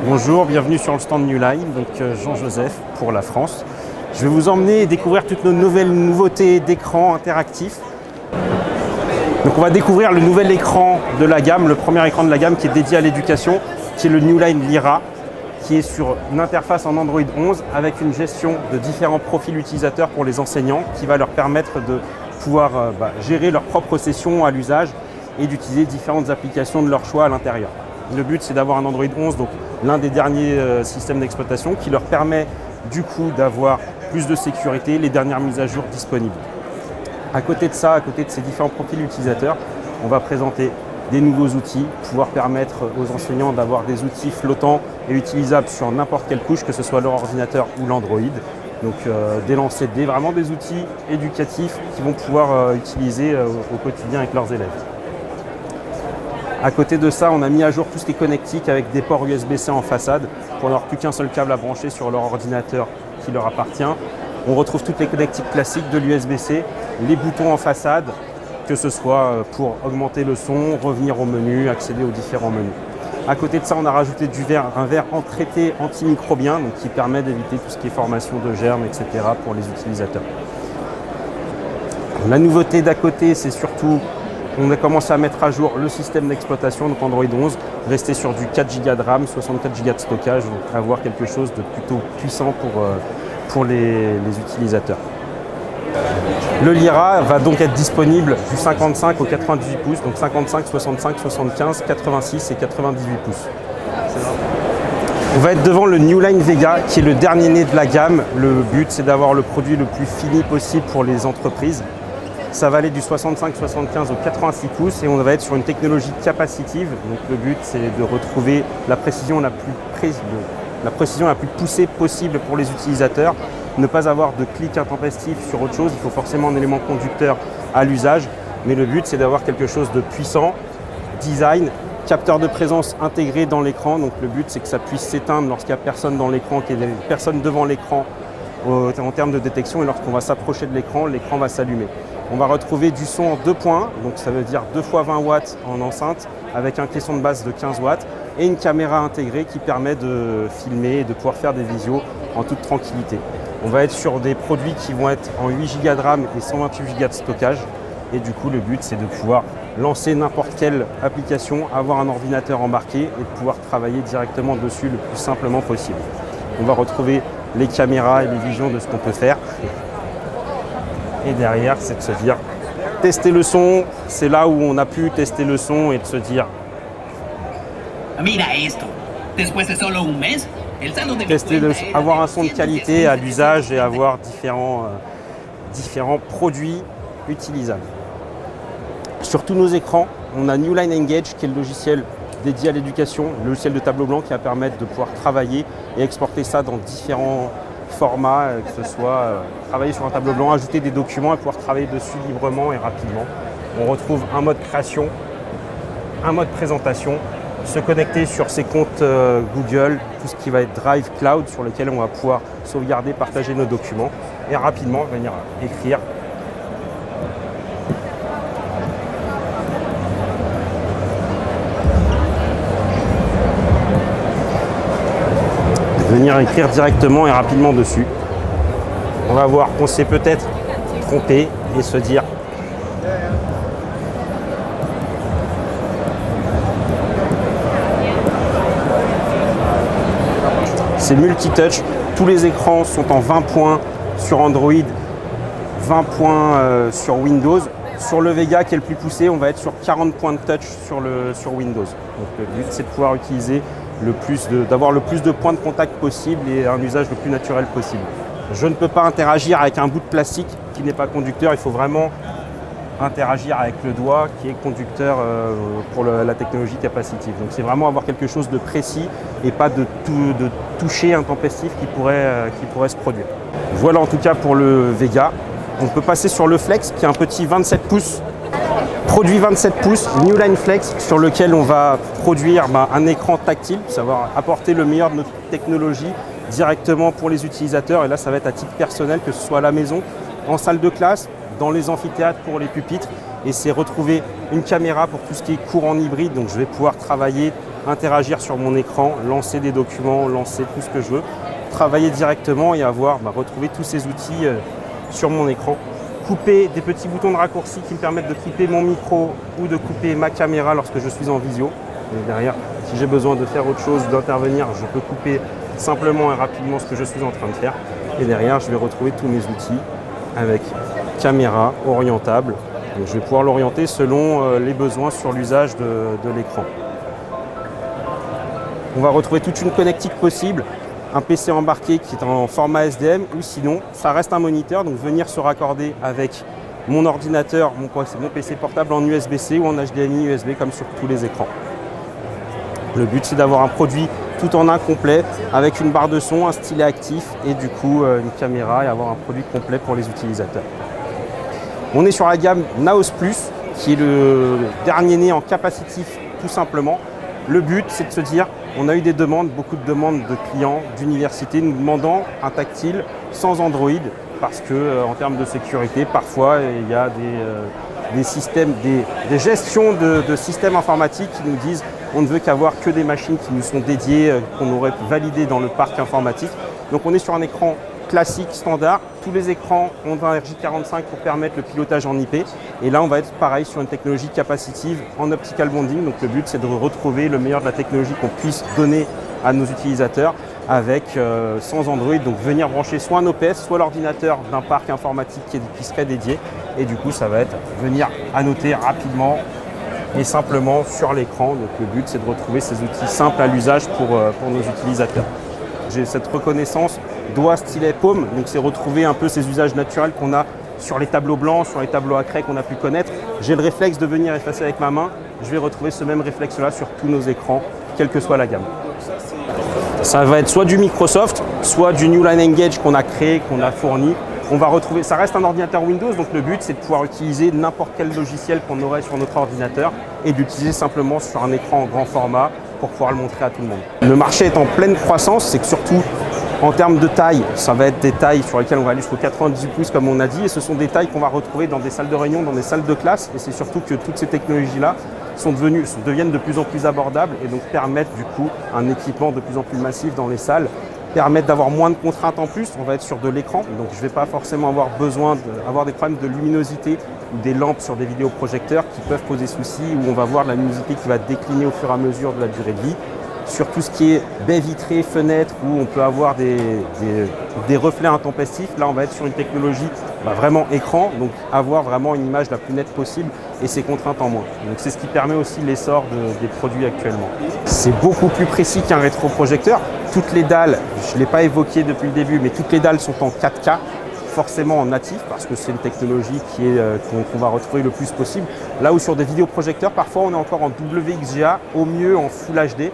Bonjour, bienvenue sur le stand New Line, donc Jean-Joseph pour la France. Je vais vous emmener découvrir toutes nos nouvelles nouveautés d'écran interactifs. Donc on va découvrir le nouvel écran de la gamme, le premier écran de la gamme qui est dédié à l'éducation, qui est le New Line Lyra, qui est sur une interface en Android 11 avec une gestion de différents profils utilisateurs pour les enseignants qui va leur permettre de pouvoir gérer leurs propres sessions à l'usage et d'utiliser différentes applications de leur choix à l'intérieur. Le but, c'est d'avoir un Android 11, donc l'un des derniers systèmes d'exploitation qui leur permet du coup d'avoir plus de sécurité, les dernières mises à jour disponibles. À côté de ça, à côté de ces différents profils utilisateurs, on va présenter des nouveaux outils, pouvoir permettre aux enseignants d'avoir des outils flottants et utilisables sur n'importe quelle couche, que ce soit leur ordinateur ou l'Android. Donc vraiment des outils éducatifs qu'ils vont pouvoir utiliser au quotidien avec leurs élèves. À côté de ça, on a mis à jour tout ce qui est connectique avec des ports USB-C en façade pour n'avoir plus qu'un seul câble à brancher sur leur ordinateur qui leur appartient. On retrouve toutes les connectiques classiques de l'USB-C, les boutons en façade, que ce soit pour augmenter le son, revenir au menu, accéder aux différents menus. À côté de ça, on a rajouté un verre en traité antimicrobien, donc qui permet d'éviter tout ce qui est formation de germes, etc. pour les utilisateurs. La nouveauté d'à côté, c'est surtout on a commencé à mettre à jour le système d'exploitation, donc Android 11, rester sur du 4 Go de RAM, 64 Go de stockage, donc avoir quelque chose de plutôt puissant pour les utilisateurs. Le Lyra va donc être disponible du 55 au 98 pouces, donc 55, 65, 75, 86 et 98 pouces. On va être devant le New Line Vega, qui est le dernier né de la gamme. Le but, c'est d'avoir le produit le plus fini possible pour les entreprises. Ça va aller du 65-75 au 86 pouces et on va être sur une technologie capacitive. Donc le but, c'est de retrouver la précision la plus poussée possible pour les utilisateurs. Ne pas avoir de clic intempestif sur autre chose. Il faut forcément un élément conducteur à l'usage. Mais le but, c'est d'avoir quelque chose de puissant, design, capteur de présence intégré dans l'écran. Donc le but, c'est que ça puisse s'éteindre lorsqu'il n'y a personne dans l'écran, qu'il y ait personne devant l'écran en termes de détection. Et lorsqu'on va s'approcher de l'écran va s'allumer. On va retrouver du son en 2 points, donc ça veut dire 2 fois 20 watts en enceinte avec un caisson de base de 15 watts et une caméra intégrée qui permet de filmer et de pouvoir faire des visios en toute tranquillité. On va être sur des produits qui vont être en 8 Go de RAM et 128 Go de stockage et du coup le but c'est de pouvoir lancer n'importe quelle application, avoir un ordinateur embarqué et de pouvoir travailler directement dessus le plus simplement possible. On va retrouver les caméras et les visions de ce qu'on peut faire. Et derrière, c'est de se dire, tester le son, c'est là où on a pu tester le son et de se dire, avoir un son de qualité à l'usage et avoir différents produits utilisables. Sur tous nos écrans, on a New Line Engage qui est le logiciel dédié à l'éducation, le logiciel de tableau blanc qui va permettre de pouvoir travailler et exporter ça dans différents formats, que ce soit travailler sur un tableau blanc, ajouter des documents et pouvoir travailler dessus librement et rapidement. On retrouve un mode création, un mode présentation, se connecter sur ses comptes Google, tout ce qui va être Drive Cloud sur lequel on va pouvoir sauvegarder, partager nos documents et rapidement venir écrire. Venir écrire directement et rapidement dessus. On va voir qu'on s'est peut-être trompé et se dire c'est multi-touch, tous les écrans sont en 20 points sur Android, 20 points sur Windows. Sur le Vega qui est le plus poussé, on va être sur 40 points de touch sur Windows. Donc le but c'est de pouvoir utiliser d'avoir le plus de points de contact possible et un usage le plus naturel possible. Je ne peux pas interagir avec un bout de plastique qui n'est pas conducteur, il faut vraiment interagir avec le doigt qui est conducteur pour la technologie capacitive. Donc c'est vraiment avoir quelque chose de précis et pas de toucher intempestif qui pourrait se produire. Voilà en tout cas pour le Vega. On peut passer sur le Flex qui est un petit 27 pouces. Produit 27 pouces, New Line Flex, sur lequel on va produire un écran tactile, savoir apporter le meilleur de notre technologie directement pour les utilisateurs. Et là, ça va être à titre personnel, que ce soit à la maison, en salle de classe, dans les amphithéâtres pour les pupitres. Et c'est retrouver une caméra pour tout ce qui est cours en hybride. Donc je vais pouvoir travailler interagir sur mon écran, lancer des documents, lancer tout ce que je veux, travailler directement et retrouver tous ces outils sur mon écran. Couper des petits boutons de raccourci qui me permettent de couper mon micro ou de couper ma caméra lorsque je suis en visio. Et derrière, si j'ai besoin de faire autre chose, d'intervenir, je peux couper simplement et rapidement ce que je suis en train de faire. Et derrière, je vais retrouver tous mes outils avec caméra orientable. Donc, je vais pouvoir l'orienter selon les besoins sur l'usage de l'écran. On va retrouver toute une connectique possible, un PC embarqué qui est en format SDM ou sinon, ça reste un moniteur, donc venir se raccorder avec mon ordinateur, mon PC portable en USB-C ou en HDMI USB comme sur tous les écrans. Le but, c'est d'avoir un produit tout en un complet avec une barre de son, un stylet actif et du coup une caméra et avoir un produit complet pour les utilisateurs. On est sur la gamme Naos Plus qui est le dernier né en capacitif tout simplement. Le but, c'est de se dire, on a eu des demandes, beaucoup de demandes de clients d'universités nous demandant un tactile sans Android parce que en termes de sécurité, parfois il y a des systèmes, des gestions de systèmes informatiques qui nous disent on ne veut qu'avoir que des machines qui nous sont dédiées, qu'on aurait validées dans le parc informatique. Donc on est sur un écran classique, standard. Tous les écrans ont un RJ45 pour permettre le pilotage en IP. Et là, on va être pareil sur une technologie capacitive en optical bonding. Donc le but, c'est de retrouver le meilleur de la technologie qu'on puisse donner à nos utilisateurs avec sans Android. Donc venir brancher soit un OPS, soit l'ordinateur d'un parc informatique qui serait dédié. Et du coup, ça va être venir annoter rapidement et simplement sur l'écran. Donc le but, c'est de retrouver ces outils simples à l'usage pour nos utilisateurs. J'ai cette reconnaissance doigt, stylet, paume, donc c'est retrouver un peu ces usages naturels qu'on a sur les tableaux blancs, sur les tableaux à craie qu'on a pu connaître. J'ai le réflexe de venir effacer avec ma main, je vais retrouver ce même réflexe-là sur tous nos écrans, quelle que soit la gamme. Ça va être soit du Microsoft, soit du New Line Engage qu'on a créé, qu'on a fourni. On va retrouver, ça reste un ordinateur Windows, donc le but c'est de pouvoir utiliser n'importe quel logiciel qu'on aurait sur notre ordinateur et d'utiliser simplement sur un écran en grand format pour pouvoir le montrer à tout le monde. Le marché est en pleine croissance, c'est que surtout en termes de taille, ça va être des tailles sur lesquelles on va aller jusqu'au 98 pouces comme on a dit, et ce sont des tailles qu'on va retrouver dans des salles de réunion, dans des salles de classe, et c'est surtout que toutes ces technologies-là deviennent de plus en plus abordables et donc permettent du coup un équipement de plus en plus massif dans les salles, permettent d'avoir moins de contraintes en plus, on va être sur de l'écran, donc je ne vais pas forcément avoir besoin d'avoir des problèmes de luminosité ou des lampes sur des vidéoprojecteurs qui peuvent poser souci, où on va voir la luminosité qui va décliner au fur et à mesure de la durée de vie. Sur tout ce qui est baies vitrées, fenêtres, où on peut avoir des reflets intempestifs, là on va être sur une technologie vraiment écran, donc avoir vraiment une image la plus nette possible et ses contraintes en moins. Donc c'est ce qui permet aussi l'essor des produits actuellement. C'est beaucoup plus précis qu'un rétroprojecteur. Toutes les dalles, je ne l'ai pas évoqué depuis le début, mais toutes les dalles sont en 4K, forcément en natif, parce que c'est une technologie qu'on va retrouver le plus possible. Là où sur des vidéoprojecteurs, parfois on est encore en WXGA, au mieux en Full HD.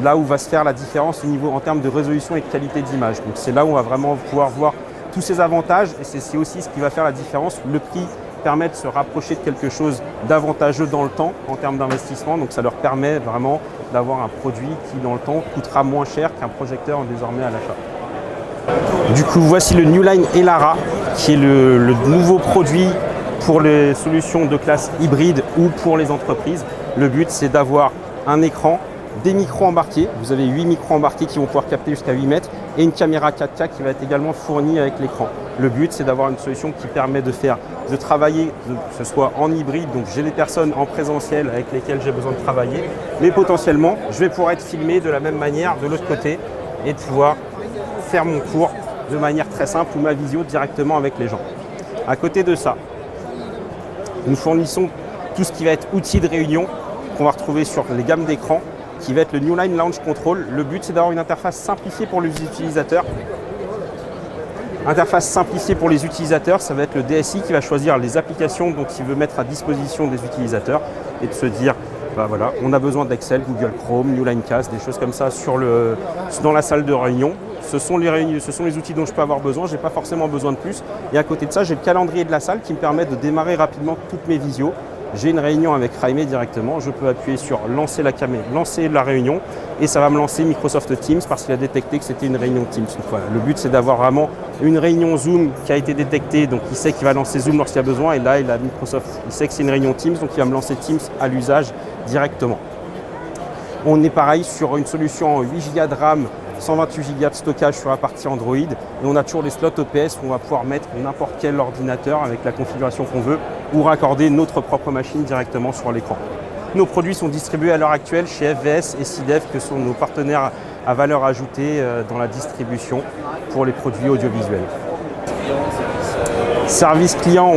Là où va se faire la différence au niveau en termes de résolution et de qualité d'image. Donc c'est là où on va vraiment pouvoir voir tous ces avantages et c'est aussi ce qui va faire la différence. Le prix permet de se rapprocher de quelque chose d'avantageux dans le temps en termes d'investissement. Donc ça leur permet vraiment d'avoir un produit qui dans le temps coûtera moins cher qu'un projecteur désormais à l'achat. Du coup voici le New Line Elara qui est le nouveau produit pour les solutions de classe hybride ou pour les entreprises. Le but c'est d'avoir un écran, des micros embarqués, vous avez 8 micros embarqués qui vont pouvoir capter jusqu'à 8 mètres et une caméra 4K qui va être également fournie avec l'écran. Le but c'est d'avoir une solution qui permet de travailler, que ce soit en hybride, donc j'ai des personnes en présentiel avec lesquelles j'ai besoin de travailler, mais potentiellement je vais pouvoir être filmé de la même manière de l'autre côté et de pouvoir faire mon cours de manière très simple ou ma visio directement avec les gens. À côté de ça, nous fournissons tout ce qui va être outils de réunion qu'on va retrouver sur les gammes d'écran, qui va être le New Line Launch Control. Le but, c'est d'avoir une interface simplifiée pour les utilisateurs. Interface simplifiée pour les utilisateurs, ça va être le DSI qui va choisir les applications dont il veut mettre à disposition des utilisateurs et de se dire, voilà, on a besoin d'Excel, Google Chrome, New Line Cast, des choses comme ça dans la salle de réunion. Ce sont les outils dont je peux avoir besoin, je n'ai pas forcément besoin de plus. Et à côté de ça, j'ai le calendrier de la salle qui me permet de démarrer rapidement toutes mes visios. J'ai une réunion avec Raimé directement, je peux appuyer sur lancer la caméra, lancer la réunion et ça va me lancer Microsoft Teams parce qu'il a détecté que c'était une réunion Teams. Donc voilà, le but c'est d'avoir vraiment une réunion Zoom qui a été détectée, donc il sait qu'il va lancer Zoom lorsqu'il y a besoin et là il a Microsoft, il sait que c'est une réunion Teams donc il va me lancer Teams à l'usage directement. On est pareil sur une solution en 8 Go de RAM, 128 Go de stockage sur la partie Android. Et on a toujours les slots EPS où on va pouvoir mettre n'importe quel ordinateur avec la configuration qu'on veut ou raccorder notre propre machine directement sur l'écran. Nos produits sont distribués à l'heure actuelle chez FVS et SIDEF, que sont nos partenaires à valeur ajoutée dans la distribution pour les produits audiovisuels. Service client,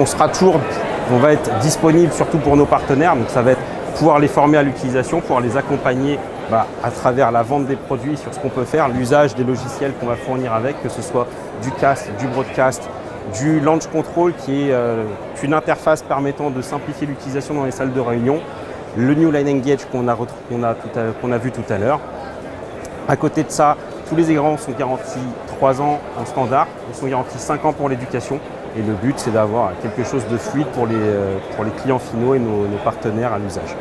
on va être disponible surtout pour nos partenaires, donc ça va être pouvoir les former à l'utilisation, pouvoir les accompagner à travers la vente des produits sur ce qu'on peut faire, l'usage des logiciels qu'on va fournir avec, que ce soit du cast, du broadcast, du launch control qui est une interface permettant de simplifier l'utilisation dans les salles de réunion, le New Line Engage qu'on a vu tout à l'heure. À côté de ça, tous les écrans sont garantis 3 ans en standard, ils sont garantis 5 ans pour l'éducation. Et le but, c'est d'avoir quelque chose de fluide pour les clients finaux et nos partenaires à l'usage.